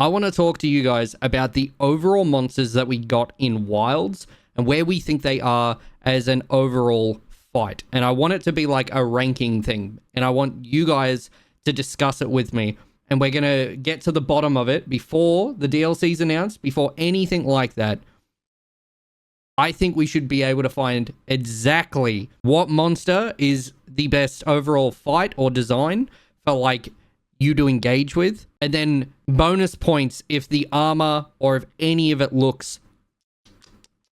I want to talk to you guys about the overall monsters that we got in Wilds and where we think they are as an overall fight. And I want it to be like a ranking thing. And I want you guys to discuss it with me. And we're going to get to the bottom of it before the DLC's announced, before anything like that. I think we should be able to find exactly what monster is the best overall fight or design for like you to engage with. And then bonus points if the armor or if any of it looks...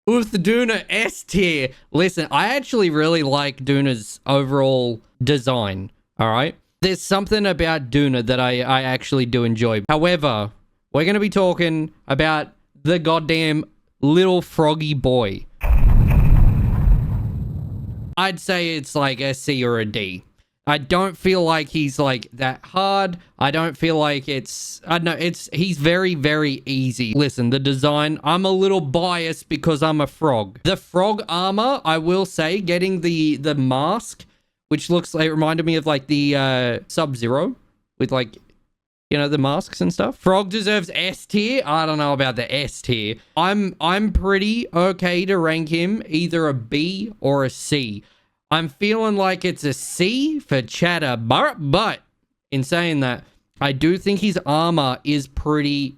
With the Duna S tier. Listen, I actually really like Duna's overall design. All right. There's something about Duna that I actually do enjoy. However, we're going to be talking about the goddamn little froggy boy. I'd say it's like a C or a D. I don't feel like he's like that hard. I don't feel like it's, I don't know, he's very, very easy. Listen, the design, I'm a little biased because I'm a frog. The frog armor, I will say, getting the mask, which looks like, it reminded me of like the Sub-Zero with like, you know, the masks and stuff. Frog deserves S tier. I don't know about the S tier. I'm pretty okay to rank him either a B or a C. I'm feeling like it's a C for chatter, but in saying that, I do think his armor is pretty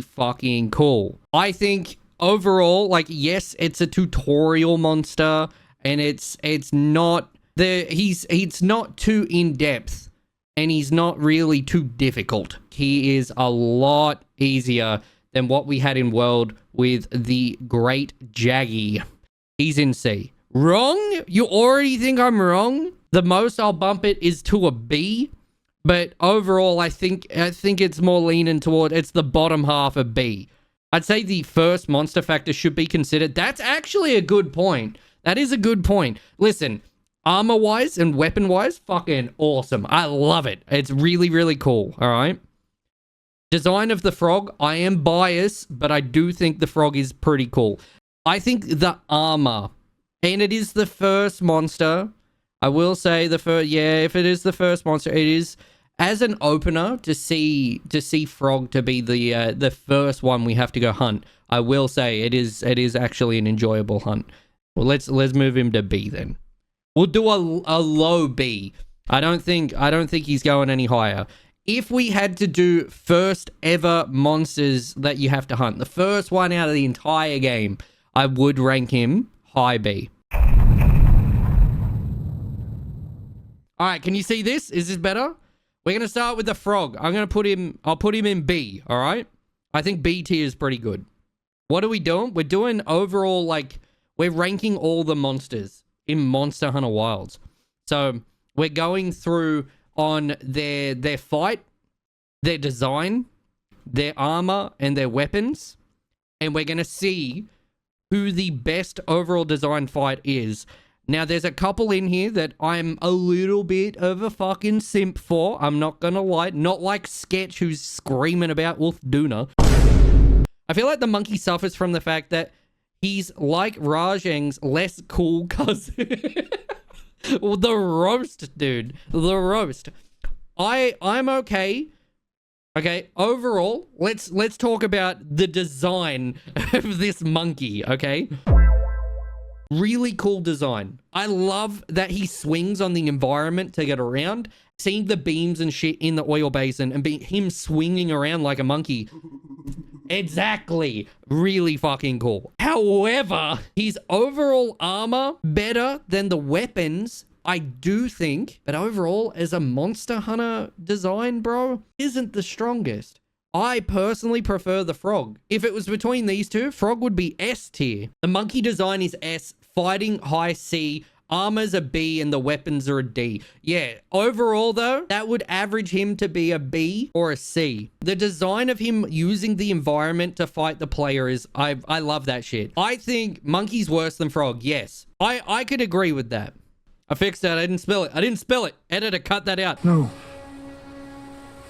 fucking cool. I think overall, like, yes, it's a tutorial monster, and it's not he's not too in depth, and he's not really too difficult. He is a lot easier than what we had in World with the Great Jaggy. He's in C. Wrong? You already think I'm wrong? The most I'll bump it is to a B, but overall I think it's more leaning toward, it's the bottom half of B. I'd say the first monster factor should be considered. That's actually a good point. That is a good point. Listen, armor wise and weapon wise, fucking awesome. I love it. It's really cool. All right. Design of the frog, I am biased, but I do think the frog is pretty cool. I think the armor, and it is the first monster. I will say the first, yeah, if it is the first monster, it is as an opener to see frog to be the first one we have to go hunt. I will say it is actually an enjoyable hunt. Well, let's move him to B then. We'll do a low B. I don't think he's going any higher. If we had to do first ever monsters that you have to hunt, the first one out of the entire game, I would rank him high B. All right, can you see this? Is this better? We're going to start with the frog. I'll put him in B, all right? I think B tier is pretty good. What are we doing? We're doing overall, like, we're ranking all the monsters in Monster Hunter Wilds. So we're going through on their fight, their design, their armor, and their weapons. And we're going to see who the best overall design fight is. Now, there's a couple in here that I'm a little bit of a fucking simp for. I'm not gonna lie. Not like Sketch, who's screaming about Wolf Duna. I feel like the monkey suffers from the fact that he's like Rajang's less cool cousin. Well, the roast, dude. The roast. I'm okay. Okay, overall, let's talk about the design of this monkey, okay? Really cool design. I love that he swings on the environment to get around. Seeing the beams and shit in the oil basin and him swinging around like a monkey. Exactly. Really fucking cool. However, his overall armor better than the weapons, I do think, but overall as a Monster Hunter design, bro, isn't the strongest. I personally prefer the frog. If it was between these two, frog would be S tier. The monkey design is S, fighting high C, armor's a B, and the weapons are a D. Yeah, overall though, that would average him to be a B or a C. The design of him using the environment to fight the player is, I love that shit. I think monkey's worse than frog, yes. I could agree with that. I fixed that, I didn't spell it. Editor, cut that out. No,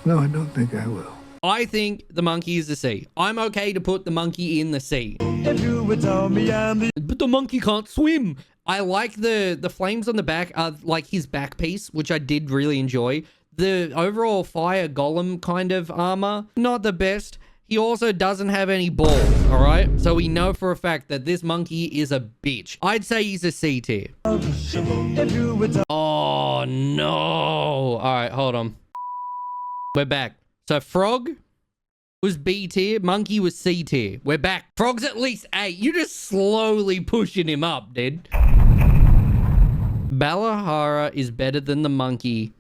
I don't think I will. I think the monkey is the C. I'm okay to put the monkey in the C. If you would tell me but the monkey can't swim. I like the flames on the back are like his back piece, which I did really enjoy. The overall fire golem kind of armor, not the best. he also doesn't have any balls, all right? So we know for a fact that this monkey is a bitch. I'd say he's a C tier. Oh, no. All right, hold on. We're back. So Frog was B tier. Monkey was C tier. We're back. Frog's at least A. You're just slowly pushing him up, dude. Balahara is better than the monkey,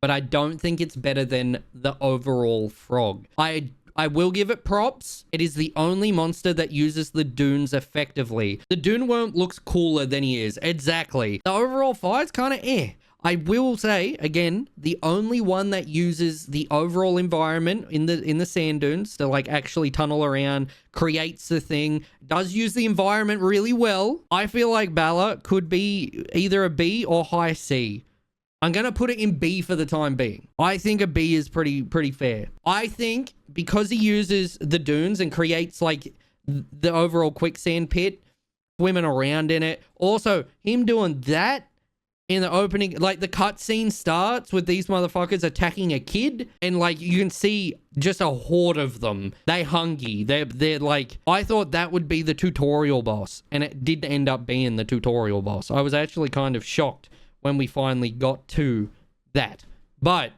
but I don't think it's better than the overall frog. I will give it props. It is the only monster that uses the dunes effectively. The dune worm looks cooler than he is. Exactly. The overall fight's kind of eh. I will say, again, the only one that uses the overall environment in the sand dunes to like actually tunnel around, creates the thing, does use the environment really well. I feel like Bala could be either a B or high C. I'm going to put it in B for the time being. I think a B is pretty fair. I think because he uses the dunes and creates like the overall quicksand pit, swimming around in it. Also, him doing that in the opening, like the cutscene starts with these motherfuckers attacking a kid, and like you can see just a horde of them. They hungry. They're like, I thought that would be the tutorial boss, and it did end up being the tutorial boss. I was actually kind of shocked when we finally got to that. But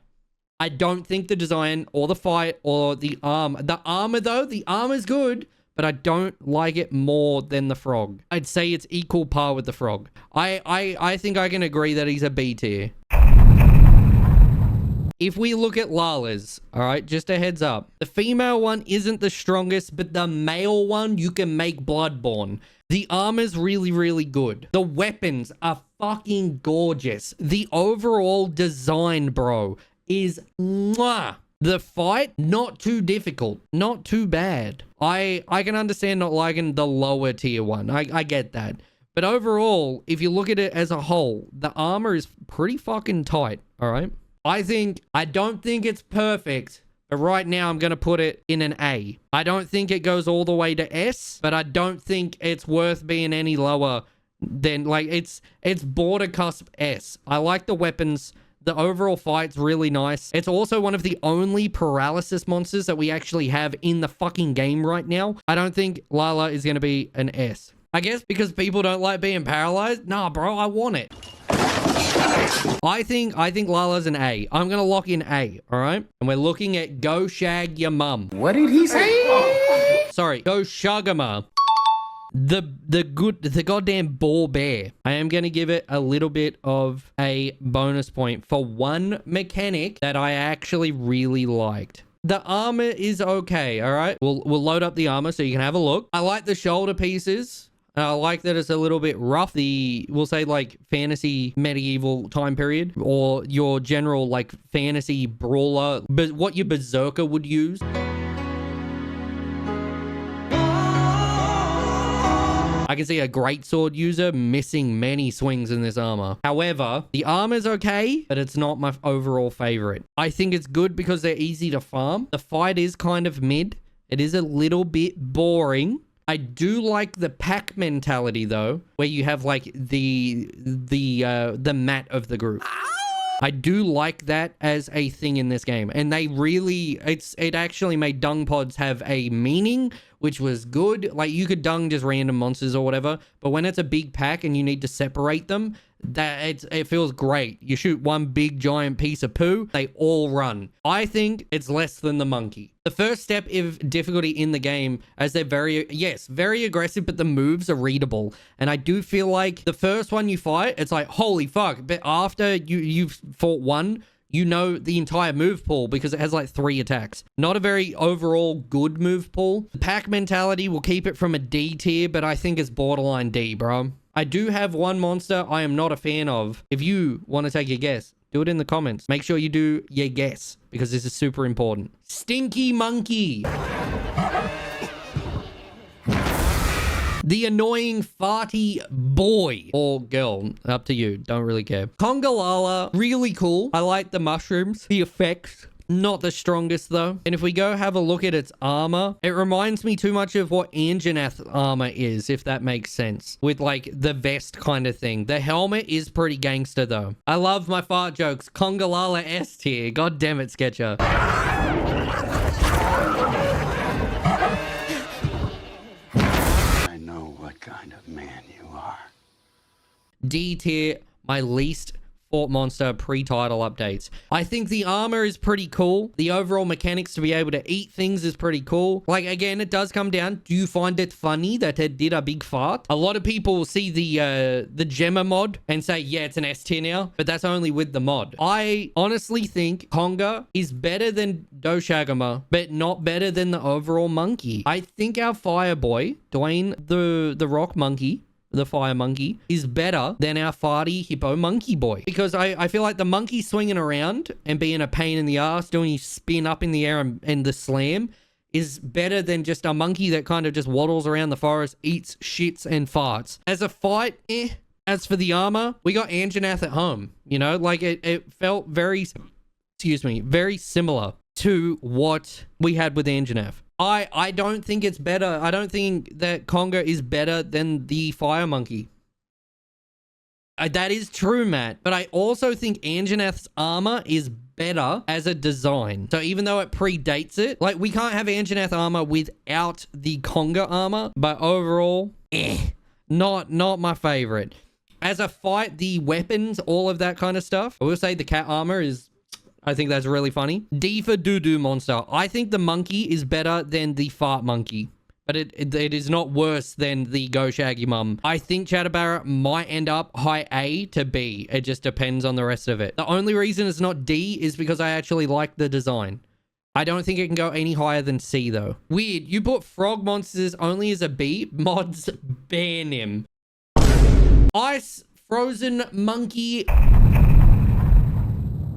I don't think the design or the fight or the armor though, the armor's good, but I don't like it more than the frog. I'd say it's equal par with the frog. I think I can agree that he's a B tier. If we look at Lala's, all right, just a heads up. The female one isn't the strongest, but the male one, you can make Bloodborne. The armor's really, really good. The weapons are fucking gorgeous. The overall design, bro, is mwah. The fight, not too difficult, not too bad. I can understand not liking the lower tier one. I get that. But overall, if you look at it as a whole, the armor is pretty fucking tight, all right? I don't think it's perfect, but right now I'm going to put it in an A. I don't think it goes all the way to S, but I don't think it's worth being any lower than, like, it's border cusp S. I like the weapons. The overall fight's really nice. It's also one of the only paralysis monsters that we actually have in the fucking game right now. I don't think Lala is going to be an S. I guess because people don't like being paralyzed? Nah, bro, I want it. I think Lala's an A. I'm going to lock in A, all right? And we're looking at Go Shag Your Mum. What did he say? Sorry, Go Shugama. The goddamn ball bear. I am going to give it a little bit of a bonus point for one mechanic that I actually really liked. The armor is okay, all right? We'll load up the armor so you can have a look. I like the shoulder pieces. I like that it's a little bit rough. We'll say like fantasy medieval time period, or your general like fantasy brawler, but what your berserker would use. I can see a greatsword user missing many swings in this armor. However, the armor's okay, but it's not my overall favorite. I think it's good because they're easy to farm. The fight is kind of mid. It is a little bit boring. I do like the pack mentality though, where you have like the mat of the group. I do like that as a thing in this game, and they really, it actually made dung pods have a meaning, which was good. Like you could dung just random monsters or whatever, but when it's a big pack and you need to separate them, it feels great. You shoot one big giant piece of poo, they all run. I think it's less than the monkey. The first step of difficulty in the game, as they're very aggressive, but the moves are readable. And I do feel like the first one you fight, it's like, holy fuck. But after you've fought one, you know the entire move pool because it has like 3 attacks. Not a very overall good move pool. The pack mentality will keep it from a D tier, but I think it's borderline D, bro. I do have one monster I am not a fan of. If you want to take a guess, do it in the comments. Make sure you do your guess because this is super important. Stinky Monkey. The annoying farty boy or girl, up to you. Don't really care. Congalala, really cool. I like the mushrooms, the effects. Not the strongest though. And if we go have a look at its armor, it reminds me too much of what Anjanath armor is, if that makes sense. With like the vest kind of thing. The helmet is pretty gangster though. I love my fart jokes. Congalala S tier. God damn it, Sketcher. D tier, my least fort monster pre-title updates. I think the armor is pretty cool. The overall mechanics to be able to eat things is pretty cool. Like, again, it does come down, do you find it funny that it did a big fart? A lot of people see the Gemma mod and say, yeah, it's an S tier now, but that's only with the mod. I honestly think Conga is better than Doshagama, but not better than the overall monkey. I think our fire boy, Dwayne the rock monkey, the fire monkey, is better than our farty hippo monkey boy, because I feel like the monkey swinging around and being a pain in the ass, doing his spin up in the air and the slam is better than just a monkey that kind of just waddles around the forest, eats shits and farts. As a fight, eh. As for the armor, we got Anjanath at home, you know, like it felt very, very similar to what we had with Anjanath. I don't think it's better. I don't think that Conga is better than the fire monkey. That is true, Matt. But I also think Anjanath's armor is better as a design. So even though it predates it, like, we can't have Anjanath armor without the Conga armor. But overall, not my favorite. As a fight, the weapons, all of that kind of stuff, I will say the cat armor is... I think that's really funny. D for doo-doo monster. I think the monkey is better than the fart monkey, but it is not worse than the Go Shaggy Mum. I think Chatterbara might end up high A to B. It just depends on the rest of it. The only reason it's not D is because I actually like the design. I don't think it can go any higher than C, though. Weird. You put frog monsters only as a B? Mods ban him. Ice frozen monkey...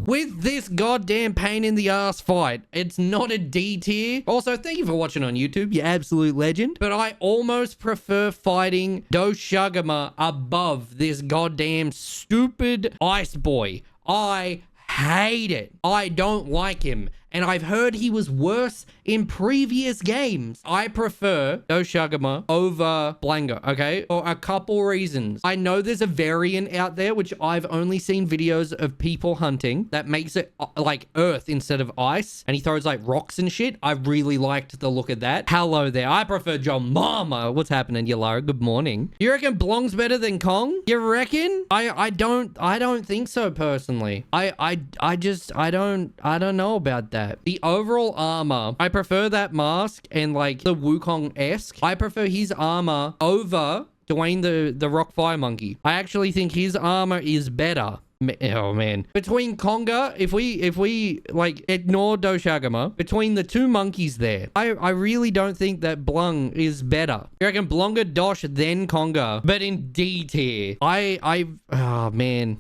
with this goddamn pain in the ass fight, it's not a D tier. Also, thank you for watching on YouTube, you absolute legend. But I almost prefer fighting Doshagama above this goddamn stupid ice boy. I hate it. I don't like him. And I've heard he was worse in previous games. I prefer Doshagama over Blanga, okay? For a couple reasons. I know there's a variant out there, which I've only seen videos of people hunting, that makes it like earth instead of ice. And he throws like rocks and shit. I really liked the look of that. Hello there. I prefer John Mama. What's happening, Yalara? Good morning. You reckon Blong's better than Kong? You reckon? I don't think so, personally. I don't know about that. The overall armor, I prefer that mask and like the Wukong-esque. I prefer his armor over Dwayne the rock fire monkey. I actually think his armor is better. Oh man. Between Conga, if we like ignore Doshagama, between the two monkeys there, I really don't think that Blung is better. You reckon Blunga, Dosh, then Conga, but in D tier. Oh man.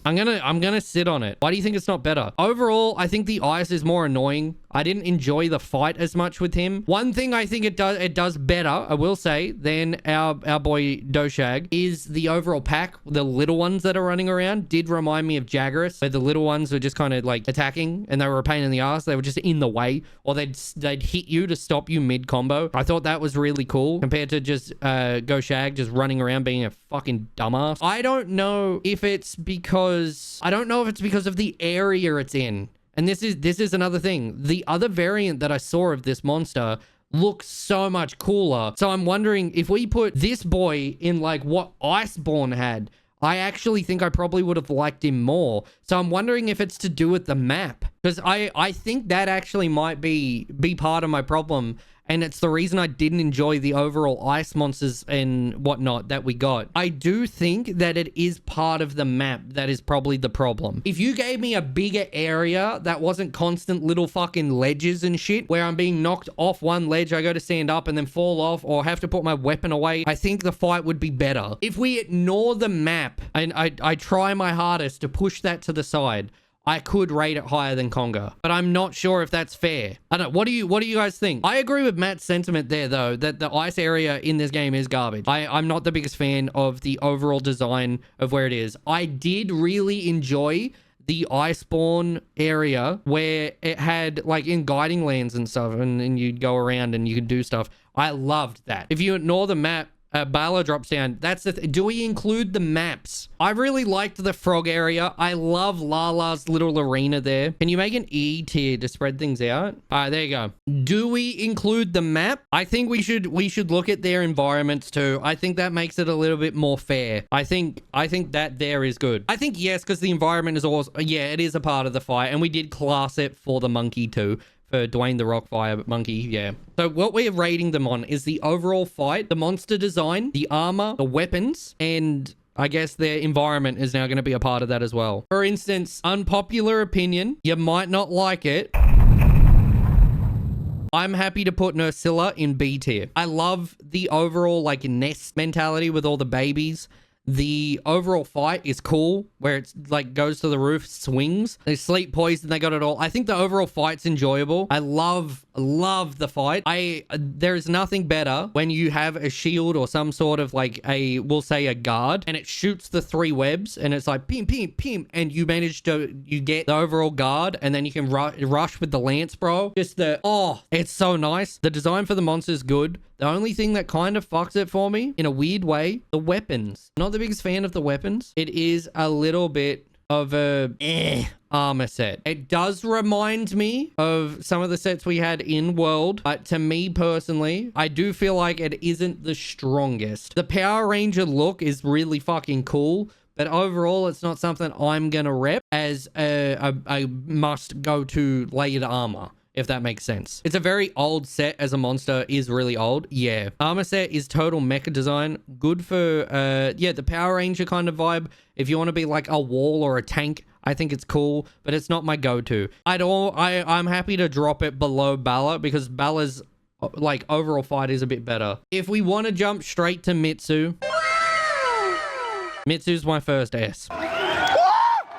I'm gonna sit on it. Why do you think it's not better? Overall, I think the ice is more annoying. I didn't enjoy the fight as much with him. One thing I think it does better, I will say, than our boy Doshag is the overall pack. The little ones that are running around did remind me of Jaggeris, where the little ones were just kind of like attacking and they were a pain in the ass. They were just in the way, or they'd hit you to stop you mid combo. I thought that was really cool compared to just Go Shag just running around being a fucking dumbass. I don't know if it's because of the area it's in. And this is another thing. The other variant that I saw of this monster looks so much cooler. So I'm wondering if we put this boy in like what Iceborne had, I actually think I probably would have liked him more. So I'm wondering if it's to do with the map, because I think that actually might be part of my problem. And it's the reason I didn't enjoy the overall ice monsters and whatnot that we got. I do think that it is part of the map that is probably the problem. If you gave me a bigger area that wasn't constant little fucking ledges and shit, where I'm being knocked off one ledge, I go to stand up and then fall off, or have to put my weapon away, I think the fight would be better. If we ignore the map, and I try my hardest to push that to the side, I could rate it higher than Conga, but I'm not sure if that's fair. I don't know. What do you guys think? I agree with Matt's sentiment there, though, that the ice area in this game is garbage. I'm not the biggest fan of the overall design of where it is. I did really enjoy the iceborne area where it had like in guiding lands and stuff, and you'd go around and you could do stuff. I loved that. If you ignore the map, Bala drops down. That's the do we include the maps? I really liked the frog area. I love Lala's little arena there. Can you make an E tier to spread things out? All right, there you go. Do we include the map? I think we should look at their environments too. I think that makes it a little bit more fair. I think that there is good. I think yes, because the environment is also, yeah, it is a part of the fight, and we did class it for the monkey too. For Dwayne the Rockfire Monkey, yeah. So what we're rating them on is the overall fight, the monster design, the armor, the weapons, and I guess their environment is now going to be a part of that as well. For instance, unpopular opinion, you might not like it. I'm happy to put Nursilla in B tier. I love the overall like nest mentality with all the babies. The overall fight is cool, where it's like goes to the roof, swings. They sleep poison, they got it all. I think the overall fight's enjoyable. I love the fight. There is nothing better when you have a shield or some sort of like we'll say a guard, and it shoots the 3 webs, and it's like pim, pim, pim, and you get the overall guard, and then you can rush with the lance, bro. Just it's so nice. The design for the monster is good. The only thing that kind of fucks it for me, in a weird way, the weapons. Not the biggest fan of the weapons. It is a little bit of a armor set. It does remind me of some of the sets we had in World, but to me personally, I do feel like it isn't the strongest. The Power Ranger look is really fucking cool, but overall, it's not something I'm gonna rep as a must go to layered armor, if that makes sense. It's a very old set as a monster, is really old. Yeah. Armor set is total mecha design. Good for, the Power Ranger kind of vibe. If you want to be like a wall or a tank, I think it's cool, but it's not my go-to. I'm happy to drop it below Bala because Bala's like overall fight is a bit better. If we want to jump straight to Mitsu, Mitsu's my first S.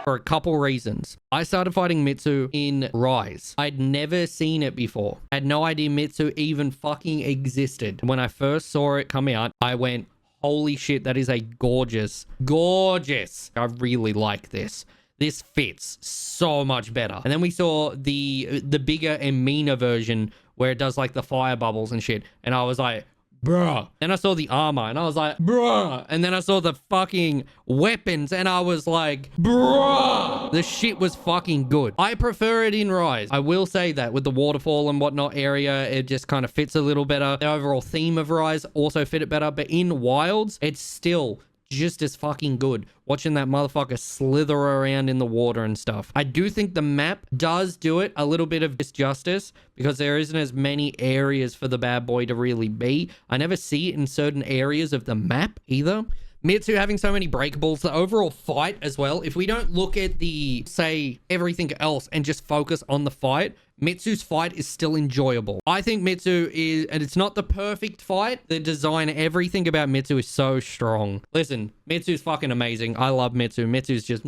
For a couple reasons. I started fighting Mitsu in Rise. I'd never seen it before. I had no idea Mitsu even fucking existed. When I first saw it come out, I went, holy shit, that is a gorgeous. I really like this. This fits so much better. And then we saw the bigger and meaner version where it does like the fire bubbles and shit. And I was like, bruh. Then I saw the armor and I was like, bruh. And then I saw the fucking weapons and I was like, bruh. The shit was fucking good. I prefer it in Rise. I will say that with the waterfall and whatnot area, it just kind of fits a little better. The overall theme of Rise also fit it better. But in Wilds, it's still just as fucking good. Watching that motherfucker slither around in the water and stuff. I do think the map does do it a little bit of disjustice because there isn't as many areas for the bad boy to really be. I never see it in certain areas of the map either. Mitsu having so many breakables, the overall fight as well. If we don't look at the, say, everything else and just focus on the fight, Mitsu's fight is still enjoyable. I think Mitsu is, and it's not the perfect fight. The design, everything about Mitsu is so strong. Listen, Mitsu's fucking amazing. I love Mitsu. Mitsu's just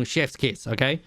chef's kiss, okay?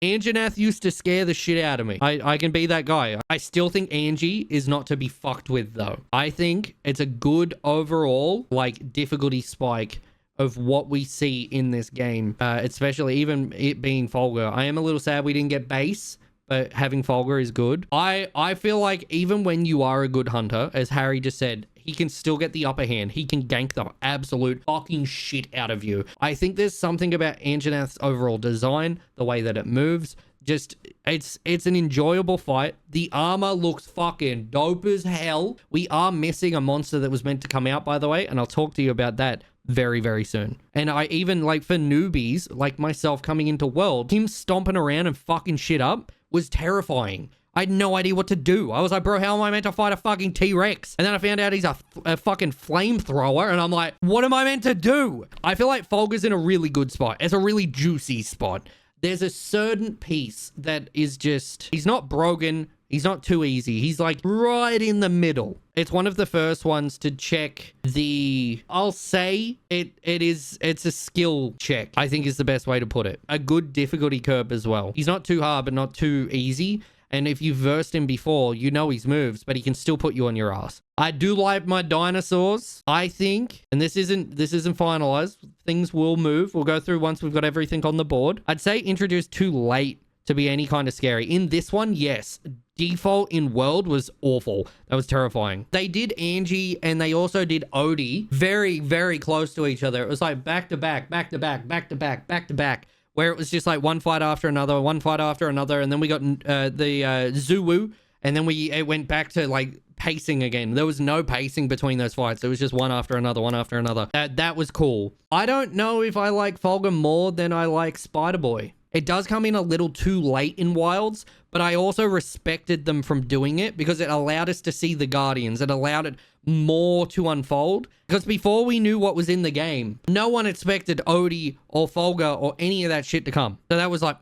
Anjanath used to scare the shit out of me. I can be that guy. I still think Angie is not to be fucked with though. I think it's a good overall, like, difficulty spike of what we see in this game, especially even it being Folger. I am a little sad we didn't get base, but having Folger is good. I feel like even when you are a good hunter, as Harry just said, he can still get the upper hand. He can gank the absolute fucking shit out of you. I think there's something about Anjanath's overall design, the way that it moves. Just, it's an enjoyable fight. The armor looks fucking dope as hell. We are missing a monster that was meant to come out, by the way, and I'll talk to you about that very, very soon. And I even, like, for newbies like myself coming into World, him stomping around and fucking shit up was terrifying. I had no idea what to do. I was like, bro, how am I meant to fight a fucking T-Rex? And then I found out he's a fucking flamethrower, and I'm like, what am I meant to do? I feel like Folger's in a really good spot. It's a really juicy spot. There's a certain piece that is just, he's not broken, he's not too easy. He's like right in the middle. It's one of the first ones to check the, I'll say it's a skill check, I think is the best way to put it. A good difficulty curve as well. He's not too hard, but not too easy. And if you've versed him before, you know his moves, but he can still put you on your ass. I do like my dinosaurs. I think, and this isn't finalized, things will move. We'll go through once we've got everything on the board. I'd say introduced too late to be any kind of scary. In this one, yes, default in world was awful. That was terrifying. They did Angie and they also did Odie very, very close to each other. It was like back to back, back to back, back to back, back to back, where it was just like one fight after another, one fight after another. And then we got the Zuwu, and then it went back to like pacing again. There was no pacing between those fights. It was just one after another, one after another. That was cool. I don't know if I like Fulgur more than I like Spider-Boy. It does come in a little too late in Wilds, but I also respected them from doing it because it allowed us to see the Guardians. It allowed it more to unfold. Because before we knew what was in the game, no one expected Odie or Fulgur or any of that shit to come. So that was like,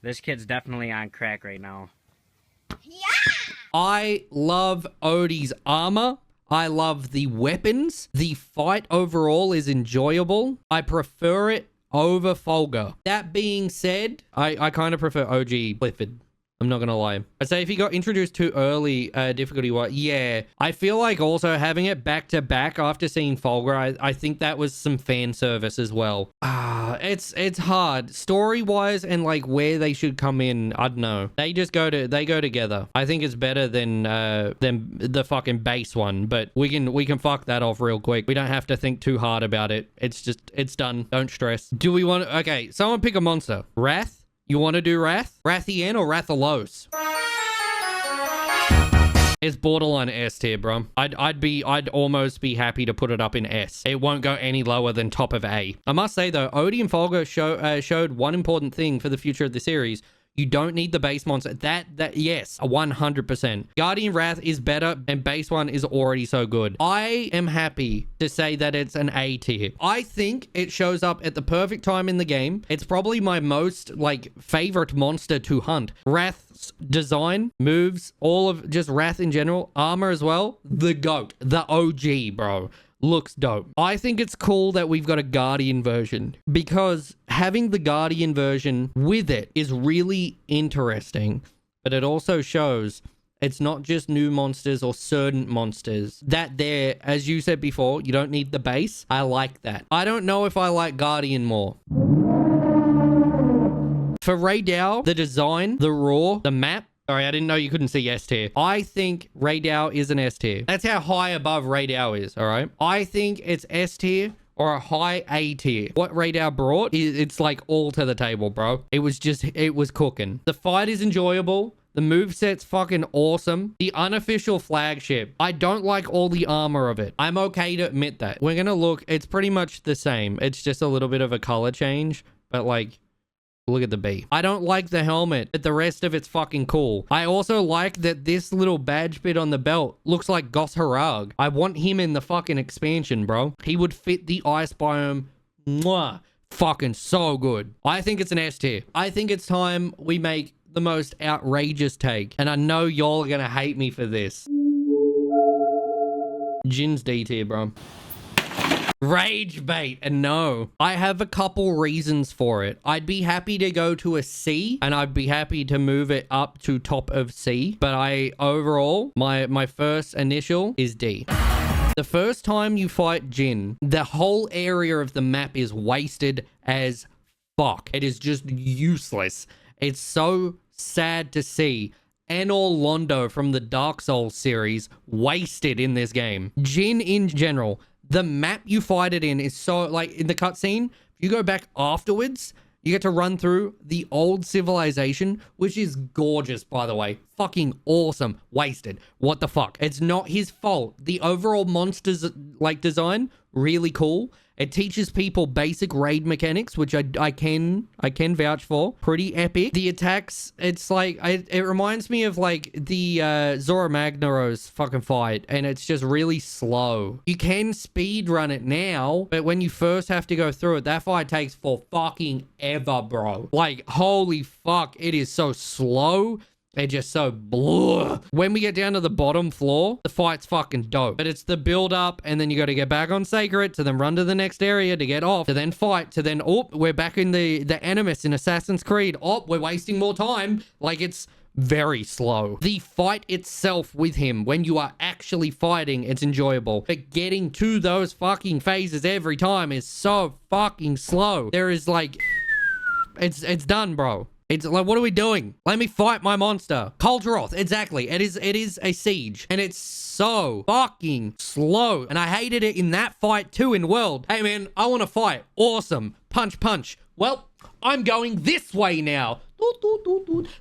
This kid's definitely on crack right now. I love Odie's armor. I love the weapons. The fight overall is enjoyable. I prefer it over Fulgur. That being said, I kind of prefer OG Clifford. I'm not gonna lie. I'd say if he got introduced too early, difficulty-wise, yeah. I feel like also having it back-to-back after seeing Fulgur, I think that was some fan service as well. It's hard. Story-wise and like where they should come in, I don't know. They go together. I think it's better than the fucking base one, but we can fuck that off real quick. We don't have to think too hard about it. It's done. Don't stress. Do we want to... Okay, someone pick a monster. Wrath? You want to do Wrath? Wrathian or Rathalos? It's borderline S tier, bro. I'd almost be happy to put it up in S. It won't go any lower than top of A. I must say though, Odie and Fulgur showed one important thing for the future of the series. You don't need the base monster. Yes, 100%. Guardian Wrath is better and base one is already so good. I am happy to say that it's an A tier. I think it shows up at the perfect time in the game. It's probably my most like favorite monster to hunt. Wrath's design, moves, all of just Wrath in general, armor as well. The GOAT, the OG, bro. Looks dope. I think it's cool that we've got a Guardian version because having the Guardian version with it is really interesting, but it also shows it's not just new monsters or certain monsters. That there, as you said before, you don't need the base. I like that. I don't know if I like Guardian more. For Raydao, the design, the raw, the map, sorry, I didn't know you couldn't see S tier. I think Raydao is an S tier. That's how high above Raydao is, all right? I think it's S tier or a high A tier. What Raydao brought, it's like all to the table, bro. It was cooking. The fight is enjoyable. The moveset's fucking awesome. The unofficial flagship, I don't like all the armor of it. I'm okay to admit that. We're gonna look, it's pretty much the same. It's just a little bit of a color change, but like, look at the B. I don't like the helmet, but the rest of it's fucking cool. I also like that this little badge bit on the belt looks like Goss Harag. I want him in the fucking expansion, bro. He would fit the ice biome. Mwah. Fucking so good. I think it's an S tier. I think it's time we make the most outrageous take. And I know y'all are gonna hate me for this. Jin's D tier, bro. Rage bait. And no, I have a couple reasons for it. I'd be happy to go to a C and I'd be happy to move it up to top of C, but overall my first initial is D. The first time you fight Jin, the whole area of the map is wasted as fuck. It is just useless. It's so sad to see Anor Londo from the Dark Souls series wasted in this game. Jin in general, the map you fight it in is so, like, in the cutscene, if you go back afterwards, you get to run through the old civilization, which is gorgeous, by the way. Fucking awesome. Wasted. What the fuck? It's not his fault. The overall monsters, like, design, really cool. It teaches people basic raid mechanics, which I can vouch for. Pretty epic. The attacks, it's like, it reminds me of like the Zora Magnaros fucking fight, and it's just really slow. You can speed run it now, but when you first have to go through it, that fight takes for fucking ever, bro. Like, holy fuck, it is so slow. They're just so blah. When we get down to the bottom floor, the fight's fucking dope. But it's the build up, and then you got to get back on Sacred to then run to the next area to get off, to then fight, to then, oh, we're back in the Animus in Assassin's Creed. Oh, we're wasting more time. Like, it's very slow. The fight itself with him, when you are actually fighting, it's enjoyable. But getting to those fucking phases every time is so fucking slow. There is like, it's done, bro. It's like, what are we doing? Let me fight my monster. Kulturoth, exactly. It is a siege. And it's so fucking slow. And I hated it in that fight too in World. Hey man, I want to fight. Awesome. Punch, punch. Well, I'm going this way now.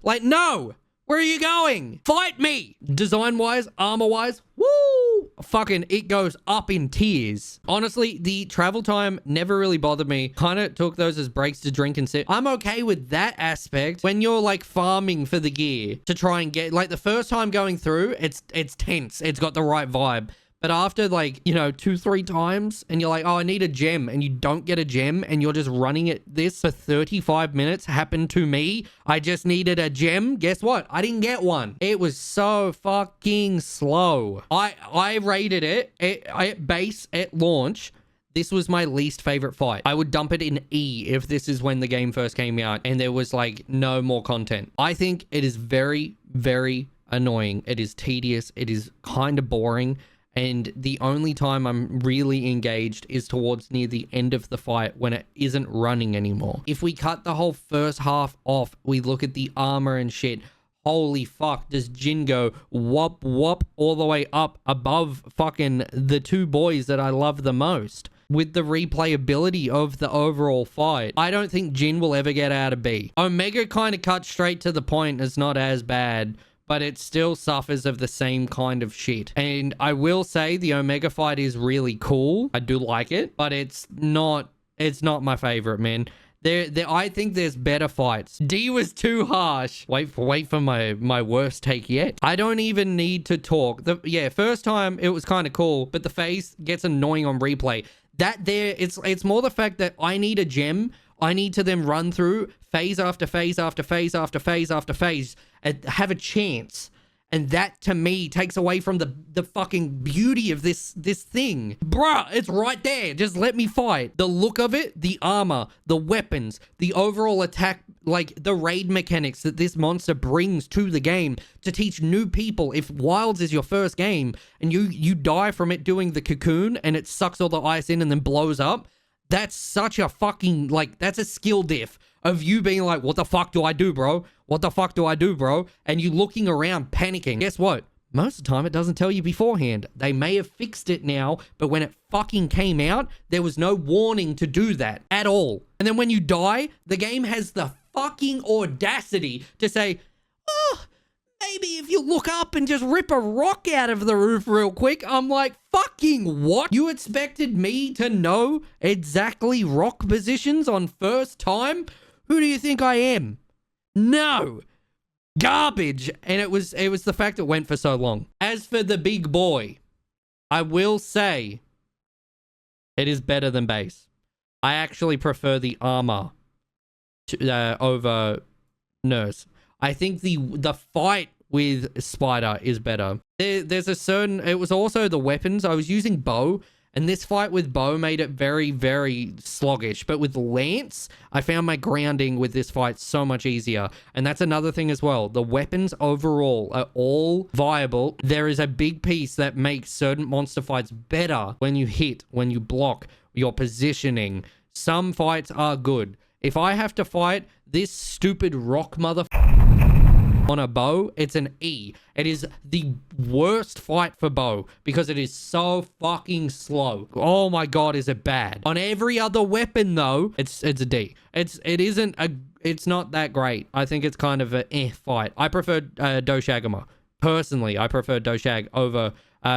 Like, no. Where are you going? Fight me! Design-wise, armor-wise, woo! Fucking, it goes up in tiers. Honestly, the travel time never really bothered me. Kind of took those as breaks to drink and sit. I'm okay with that aspect when you're, like, farming for the gear to try and get... Like, the first time going through, it's tense. It's got the right vibe. But after, like, you know, 2-3 times, and you're like, oh, I need a gem, and you don't get a gem, and you're just running at this for 35 minutes, happened to me. I just needed a gem. Guess what? I didn't get one. It was so fucking slow. I rated it at base, at launch. This was my least favorite fight. I would dump it in E if this is when the game first came out, and there was, like, no more content. I think it is very, very annoying. It is tedious. It is kind of boring. And the only time I'm really engaged is towards near the end of the fight when it isn't running anymore. If we cut the whole first half off, we look at the armor and shit. Holy fuck, does Jin go whoop whoop all the way up above fucking the two boys that I love the most. With the replayability of the overall fight, I don't think Jin will ever get out of B. Omega kind of cut straight to the point. It's not as bad, but it still suffers of the same kind of shit. And I will say the Omega fight is really cool. I do like it, but it's not my favorite, man. I think there's better fights. D was too harsh. Wait for my worst take yet. I don't even need to talk. First time it was kind of cool, but the phase gets annoying on replay. It's more the fact that I need a gem. I need to then run through phase after phase after phase after phase after phase and have a chance. And that, to me, takes away from the fucking beauty of this thing. Bruh, it's right there. Just let me fight. The look of it, the armor, the weapons, the overall attack, like the raid mechanics that this monster brings to the game to teach new people. If Wilds is your first game and you die from it doing the cocoon and it sucks all the ice in and then blows up, that's such a fucking, like, that's a skill diff of you being like, what the fuck do I do, bro? What the fuck do I do, bro? And you looking around panicking. Guess what? Most of the time, it doesn't tell you beforehand. They may have fixed it now, but when it fucking came out, there was no warning to do that at all. And then when you die, the game has the fucking audacity to say, oh, maybe if you look up and just rip a rock out of the roof real quick. I'm like, fucking what? You expected me to know exactly rock positions on first time? Who do you think I am? No. Garbage. And it was the fact it went for so long. As for the big boy, I will say it is better than base. I actually prefer the armor over Nurse. I think the fight with Spider is better. There's a certain... It was also the weapons. I was using bow, and this fight with bow made it very, very sluggish. But with Lance, I found my grounding with this fight so much easier. And that's another thing as well. The weapons overall are all viable. There is a big piece that makes certain monster fights better when you hit, when you block, your positioning. Some fights are good. If I have to fight this stupid rock on a bow, it's an E. It is the worst fight for bow because it is so fucking slow. Oh my god, is it bad. On every other weapon though, it's a D. It's not that great. I think it's kind of a fight. I prefer Doshagama. Personally, I prefer Doshag over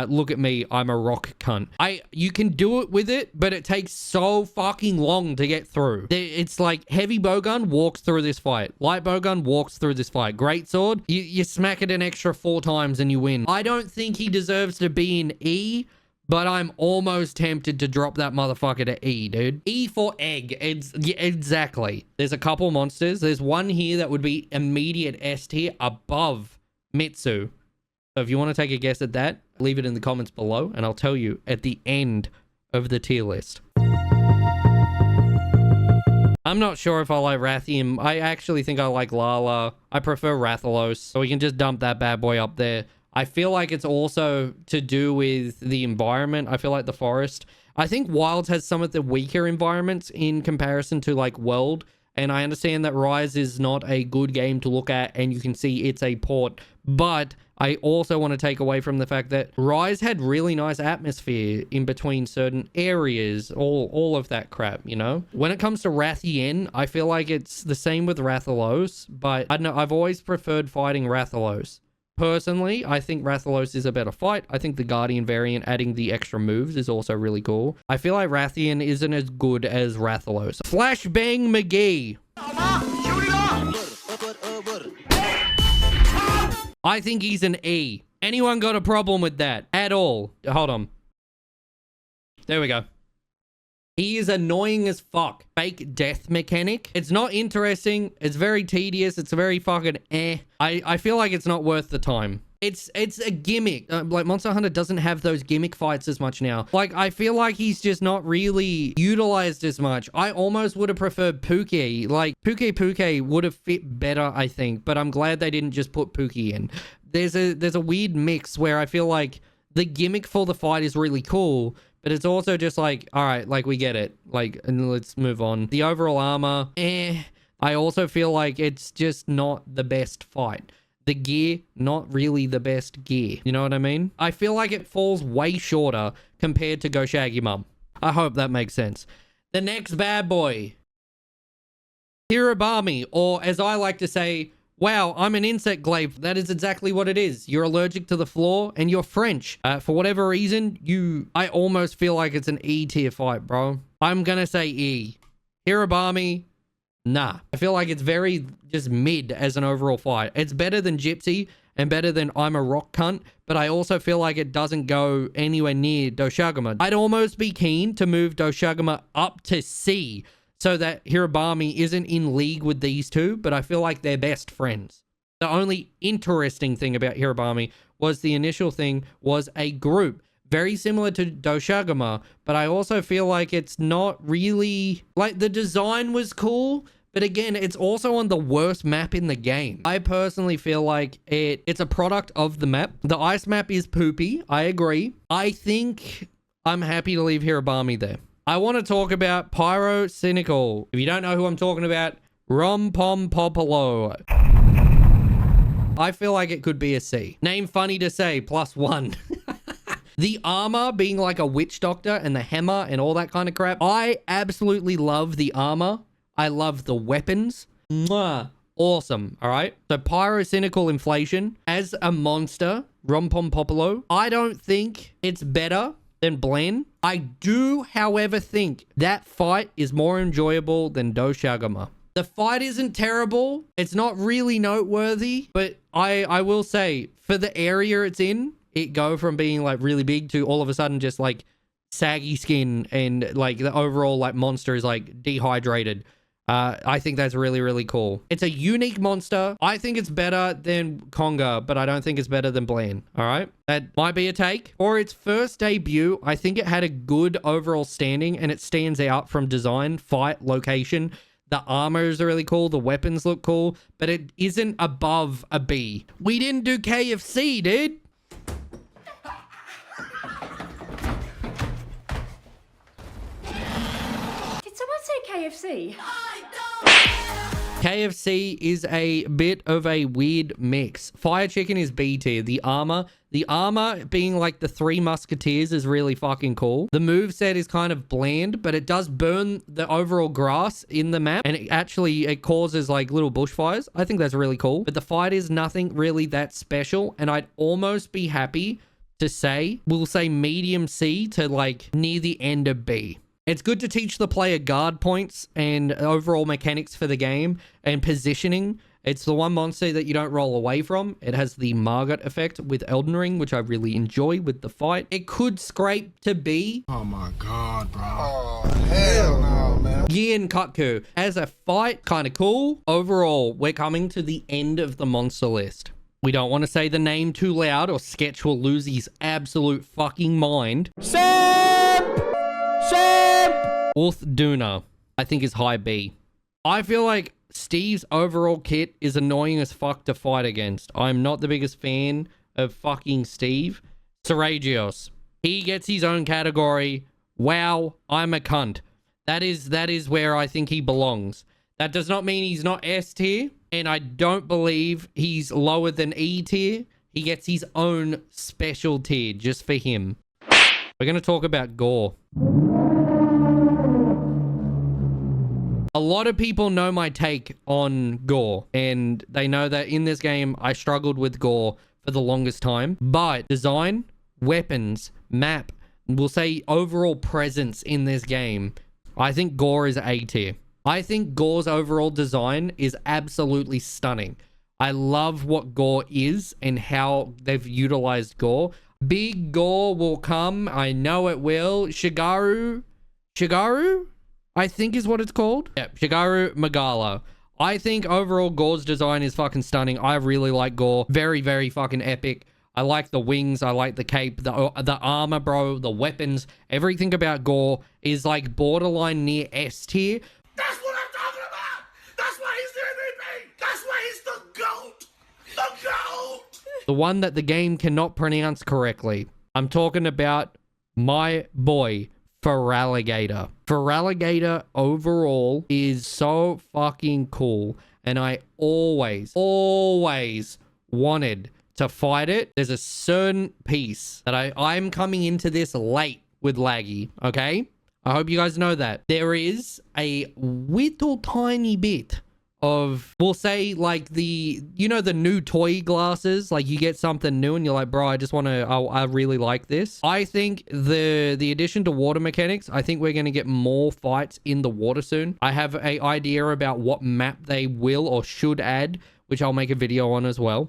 look at me, I'm a rock cunt. You can do it with it, but it takes so fucking long to get through. It's like heavy bowgun walks through this fight. Light bowgun walks through this fight. Greatsword, you smack it an extra 4 times and you win. I don't think he deserves to be in E, but I'm almost tempted to drop that motherfucker to E, dude. E for egg. Exactly. There's a couple monsters. There's one here that would be immediate S tier above Mitsu. So if you want to take a guess at that, leave it in the comments below, and I'll tell you at the end of the tier list. I'm not sure if I like Rathium. I actually think I like Lala. I prefer Rathalos, so we can just dump that bad boy up there. I feel like it's also to do with the environment. I feel like the forest. I think Wilds has some of the weaker environments in comparison to like World And I understand that Rise is not a good game to look at, and you can see it's a port. But I also want to take away from the fact that Rise had really nice atmosphere in between certain areas, all of that crap, you know? When it comes to Rathian, I feel like it's the same with Rathalos, but I don't know, I've always preferred fighting Rathalos. Personally, I think Rathalos is a better fight. I think the Guardian variant adding the extra moves is also really cool. I feel like Rathian isn't as good as Rathalos. Flashbang McGee. I think he's an E. Anyone got a problem with that at all? Hold on. There we go. He is annoying as fuck. Fake death mechanic. It's not interesting. It's very tedious. It's very fucking eh. I feel like it's not worth the time. It's a gimmick. Like, Monster Hunter doesn't have those gimmick fights as much now. Like, I feel like he's just not really utilized as much. I almost would have preferred Pookie. Like, Pookie would have fit better, I think. But I'm glad they didn't just put Pookie in. There's a weird mix where I feel like the gimmick for the fight is really cool, but it's also just like, all right, like, we get it. Like, and let's move on. The overall armor, eh. I also feel like it's just not the best fight. The gear, not really the best gear. You know what I mean? I feel like it falls way shorter compared to Go Shaggy Mum. I hope that makes sense. The next bad boy. Hirabami, or as I like to say, wow, I'm an insect glaive. That is exactly what it is. You're allergic to the floor and you're French. For whatever reason, I almost feel like it's an E tier fight, bro. I'm gonna say E. Hirabami, nah. I feel like it's very just mid as an overall fight. It's better than Gypsy and better than I'm a Rock Cunt, but I also feel like it doesn't go anywhere near Doshaguma. I'd almost be keen to move Doshaguma up to C, so that Hirabami isn't in league with these two, but I feel like they're best friends. The only interesting thing about Hirabami was the initial thing was a group. Very similar to Doshaguma, but I also feel like it's not really... Like, the design was cool, but again, it's also on the worst map in the game. I personally feel like it's a product of the map. The ice map is poopy, I agree. I think I'm happy to leave Hirabami there. I want to talk about Pyro Cynical. If you don't know who I'm talking about, Rom Pom Popolo. I feel like it could be a C. Name funny to say, +1. The armor being like a witch doctor and the hammer and all that kind of crap. I absolutely love the armor. I love the weapons. Mwah. Awesome. All right. So Pyro Cynical Inflation as a monster, Rom Pom Popolo. I don't think it's better than Blen. I do, however, think that fight is more enjoyable than Doshaguma. The fight isn't terrible. It's not really noteworthy, but I will say, for the area it's in, it go from being like really big to all of a sudden just like saggy skin, and like the overall like monster is like dehydrated. I think that's really, really cool. It's a unique monster. I think it's better than Conga, but I don't think it's better than Blan. All right. That might be a take. For its first debut, I think it had a good overall standing, and it stands out from design, fight, location. The armor is really cool. The weapons look cool, but it isn't above a B. We didn't do KFC, dude. Did someone say KFC? KFC is a bit of a weird mix. Fire Chicken is B tier. The armor being like the Three Musketeers is really fucking cool. The moveset is kind of bland, but it does burn the overall grass in the map, and it causes like little bushfires. I think that's really cool. But the fight is nothing really that special, and I'd almost be happy to say, we'll say medium C to like near the end of B. It's good to teach the player guard points and overall mechanics for the game and positioning. It's the one monster that you don't roll away from. It has the Margot effect with Elden Ring, which I really enjoy with the fight. It could scrape to B. Oh my god, bro. Oh, hell no, man. Gien Kutku. As a fight, kind of cool. Overall, we're coming to the end of the monster list. We don't want to say the name too loud or Sketch will lose his absolute fucking mind. Duna, I think, is high B. I feel like Steve's overall kit is annoying as fuck to fight against. I'm not the biggest fan of fucking Steve. Seragios, he gets his own category. Wow, I'm a cunt. That is where I think he belongs. That does not mean he's not S tier. And I don't believe he's lower than E tier. He gets his own special tier just for him. We're going to talk about gore. A lot of people know my take on gore, and they know that in this game, I struggled with gore for the longest time. But design, weapons, map, we'll say overall presence in this game, I think gore is A tier. I think gore's overall design is absolutely stunning. I love what gore is and how they've utilized gore. Big gore will come. I know it will. Shigaru, I think is what it's called. Yeah, Shigaru Magala. I think overall gore's design is fucking stunning. I really like gore. Very, very fucking epic. I like the wings. I like the cape, the armor, bro, the weapons. Everything about gore is like borderline near S tier. That's what I'm talking about! That's why he's the MVP! That's why he's the GOAT! The GOAT! The one that the game cannot pronounce correctly. I'm talking about my boy, Feraligatr. Feraligatr overall is so fucking cool. And I always wanted to fight it. There's a certain piece that I'm coming into this late with laggy, okay? I hope you guys know that. There is a little tiny bit of, we'll say, like the, you know, the new toy glasses. Like you get something new and you're like, bro, I just want to, I really like this. I think the addition to water mechanics, I think we're going to get more fights in the water soon. I have an idea about what map they will or should add, which I'll make a video on as well.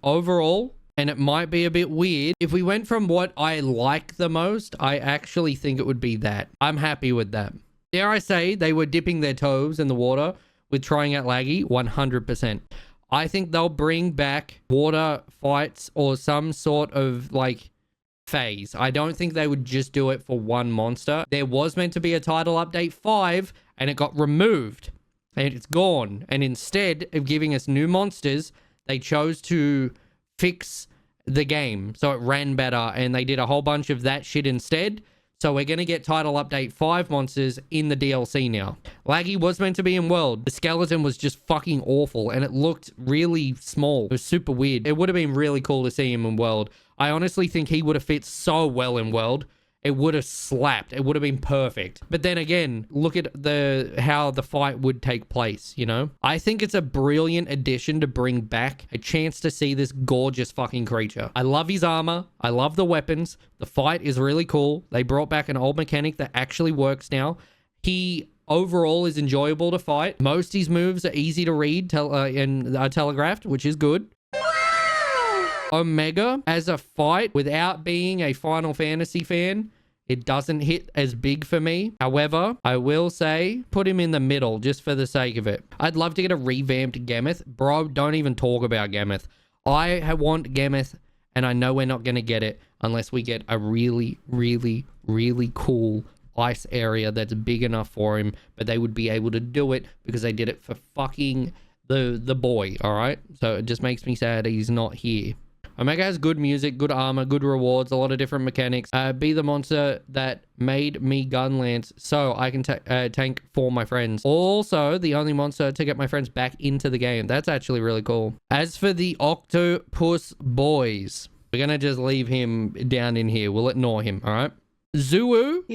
Overall, and it might be a bit weird, if we went from what I like the most, I actually think it would be that. I'm happy with that. Dare I say they were dipping their toes in the water with trying out laggy? 100%. I think they'll bring back water fights or some sort of like phase. I don't think they would just do it for one monster. There was meant to be a title update 5 and it got removed and it's gone. And instead of giving us new monsters, they chose to fix the game so it ran better, and they did a whole bunch of that shit instead. So we're going to get title update 5 monsters in the DLC now. Laggy was meant to be in World. The skeleton was just fucking awful and it looked really small. It was super weird. It would have been really cool to see him in World. I honestly think he would have fit so well in World. It would have slapped. It would have been perfect. But then again, look at how the fight would take place, you know? I think it's a brilliant addition to bring back a chance to see this gorgeous fucking creature. I love his armor. I love the weapons. The fight is really cool. They brought back an old mechanic that actually works now. He overall is enjoyable to fight. Most of his moves are easy to read and telegraphed, which is good. Omega as a fight without being a Final Fantasy fan, it doesn't hit as big for me. However, I will say put him in the middle just for the sake of it. I'd love to get a revamped Gameth. Bro, don't even talk about Gameth. I want Gameth and I know we're not going to get it unless we get a really, really, really cool ice area that's big enough for him, but they would be able to do it because they did it for fucking the boy, all right? So it just makes me sad he's not here. Omega has good music, good armor, good rewards, a lot of different mechanics. Be the monster that made me gun lance so I can tank for my friends. Also, the only monster to get my friends back into the game. That's actually really cool. As for the octopus boys, we're going to just leave him down in here. We'll ignore him, all right? Zuwu.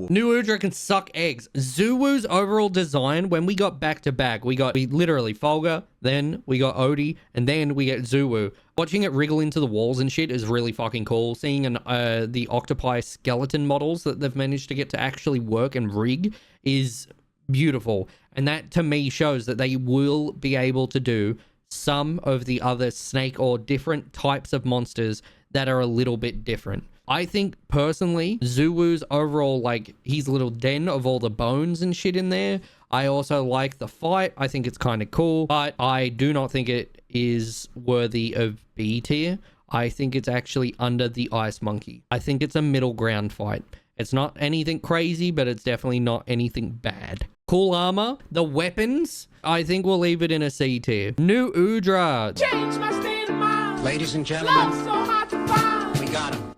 New Udra can suck eggs. Zuwu's overall design, when we got back to back, we literally Folga, then we got Odie, and then we get Zuwu. Watching it wriggle into the walls and shit is really fucking cool. Seeing the octopi skeleton models that they've managed to get to actually work and rig is beautiful. And that to me shows that they will be able to do some of the other snake or different types of monsters that are a little bit different. I think personally, Zuwu's overall, like his little den of all the bones and shit in there. I also like the fight. I think it's kind of cool, but I do not think it is worthy of B tier. I think it's actually under the Ice Monkey. I think it's a middle ground fight. It's not anything crazy, but it's definitely not anything bad. Cool armor. The weapons, I think we'll leave it in a C tier. New Udra. Change my state of mind. Ladies and gentlemen, So hard to find. we got him.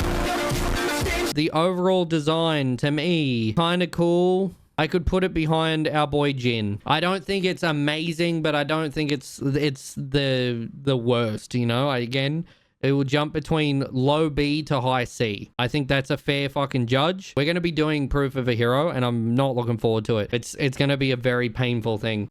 The overall design to me, kind of cool. I could put it behind our boy Jin. I don't think it's amazing, but I don't think it's the worst, you know? Again, it will jump between low B to high C. I think that's a fair fucking judge. We're going to be doing Proof of a Hero, and I'm not looking forward to it. It's going to be a very painful thing.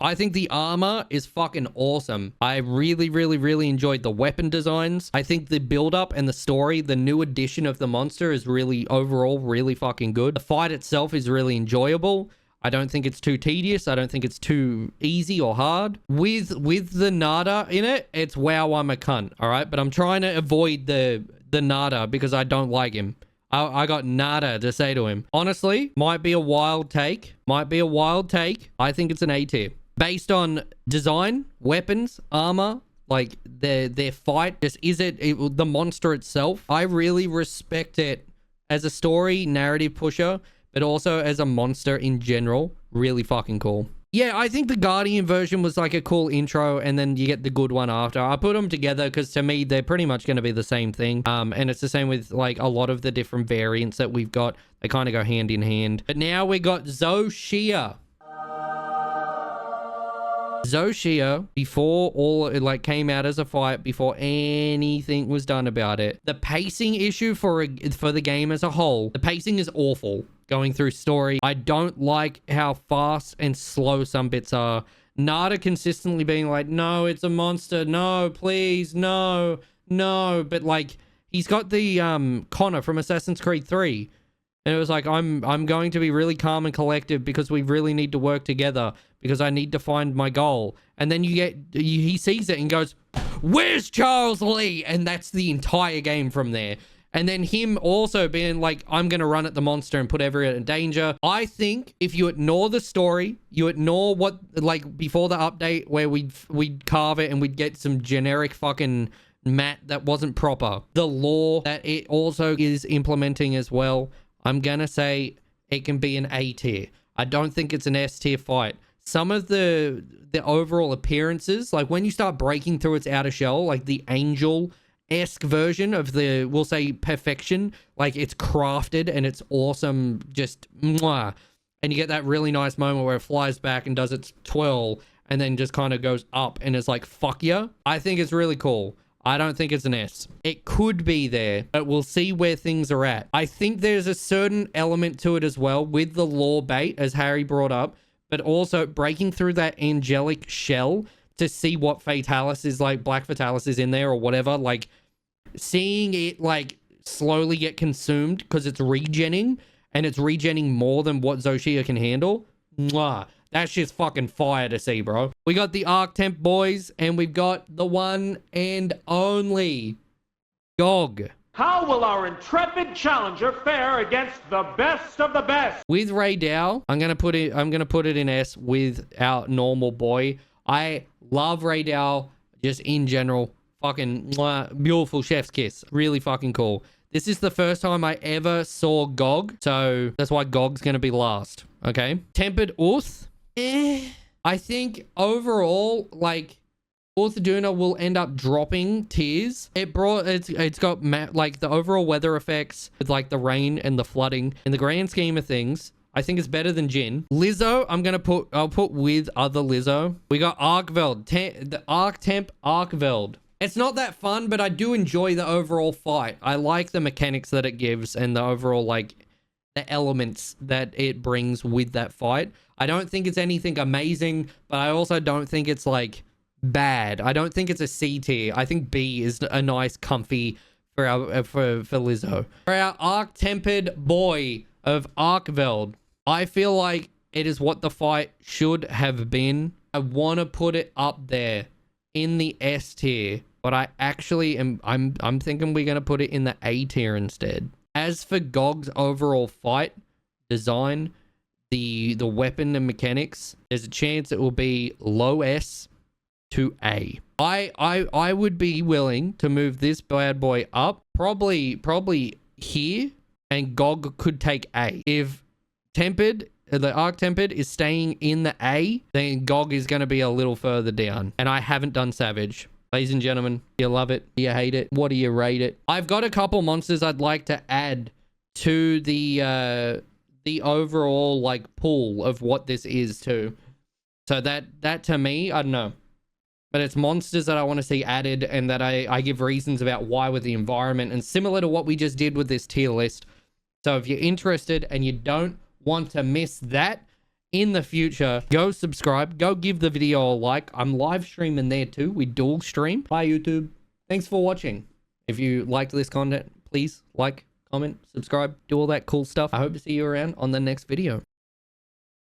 I think the armor is fucking awesome. I really enjoyed the weapon designs. I think the build-up and the story, the new addition of the monster is really, overall, really fucking good. The fight itself is really enjoyable. I don't think it's too tedious. I don't think it's too easy or hard. With the Nada in it, it's wow, I'm a cunt, all right? But I'm trying to avoid the Nada because I don't like him. I got nada to say to him. Honestly, might be a wild take. Might be a wild take. I think it's an A tier. Based on design, weapons, armor, like their fight, just the monster itself. I really respect it as a story narrative pusher, but also as a monster in general. Really fucking cool. Yeah, I think the Guardian version was like a cool intro, and then you get the good one after. I put them together because to me, they're pretty much going to be the same thing. And it's the same with like a lot of the different variants that we've got. They kind of go hand in hand. But now we got Zoshia. Zoshia, before all it like came out as a fight, before anything was done about it, the pacing issue for the game as a whole, the pacing is awful going through story. I don't like how fast and slow some bits are. Nada consistently being like, no, it's a monster, no, please, no, but like he's got the Connor from Assassin's Creed 3. And it was like, I'm going to be really calm and collected because we really need to work together because I need to find my goal. And then he sees it and goes, where's Charles Lee? And that's the entire game from there. And then him also being like, I'm going to run at the monster and put everyone in danger. I think if you ignore the story, you ignore what, like before the update where we'd carve it and we'd get some generic fucking mat that wasn't proper. The lore that it also is implementing as well. I'm going to say it can be an A tier. I don't think it's an S tier fight. Some of the overall appearances, like when you start breaking through its outer shell, like the angel-esque version of the, we'll say, perfection, like it's crafted and it's awesome, just mwah. And you get that really nice moment where it flies back and does its twirl and then just kind of goes up and is like, fuck yeah. I think it's really cool. I don't think it's an S. It could be there, but we'll see where things are at. I think there's a certain element to it as well with the lore bait, as Harry brought up, but also breaking through that angelic shell to see what Fatalis is like, Black Fatalis is in there or whatever, like seeing it like slowly get consumed because it's regenning and it's regenning more than what Zoshia can handle. Mwah. That's just fucking fire to see, bro. We got the Arctemp boys, and we've got the one and only Gog. How will our intrepid challenger fare against the best of the best? With Ray Dow, I'm gonna put it in S with our normal boy. I love Ray Dow just in general. Fucking beautiful chef's kiss. Really fucking cool. This is the first time I ever saw Gog, so that's why Gog's gonna be last. Okay. Tempered Uth. I think overall, like, Uthaduna will end up dropping tiers. It's got like the overall weather effects with like the rain and the flooding. In the grand scheme of things, I think it's better than Jin. Lizzo, I'll put with other Lizzo. We got Arkveld, the Arctemp Arkveld. It's not that fun, but I do enjoy the overall fight. I like the mechanics that it gives and the overall, like, the elements that it brings with that fight. I don't think it's anything amazing, but I also don't think it's like bad. I don't think it's a C tier. I think B is a nice comfy for our for Lizzo. For our Arc-tempered boy of Arkveld, I feel like it is what the fight should have been. I want to put it up there in the S tier, but I actually am I'm thinking we're going to put it in the A tier instead. As for Gog's overall fight design, the weapon and mechanics, there's a chance it will be low S to A. I would be willing to move this bad boy up, probably here, and Gog could take A. If Tempered, the Arc-tempered is staying in the A, then Gog is going to be a little further down. And I haven't done Savage. Ladies and gentlemen, do you love it? Do you hate it? What do you rate it? I've got a couple monsters I'd like to add to the overall like pool of what this is too. So that to me, I don't know. But it's monsters that I want to see added and that I give reasons about why with the environment, and similar to what we just did with this tier list. So if you're interested and you don't want to miss that in the future, go subscribe, go give the video a like. I'm live streaming there too. We dual stream. Bye YouTube. Thanks for watching. If you liked this content, please like, comment, subscribe, do all that cool stuff. I hope to see you around on the next video.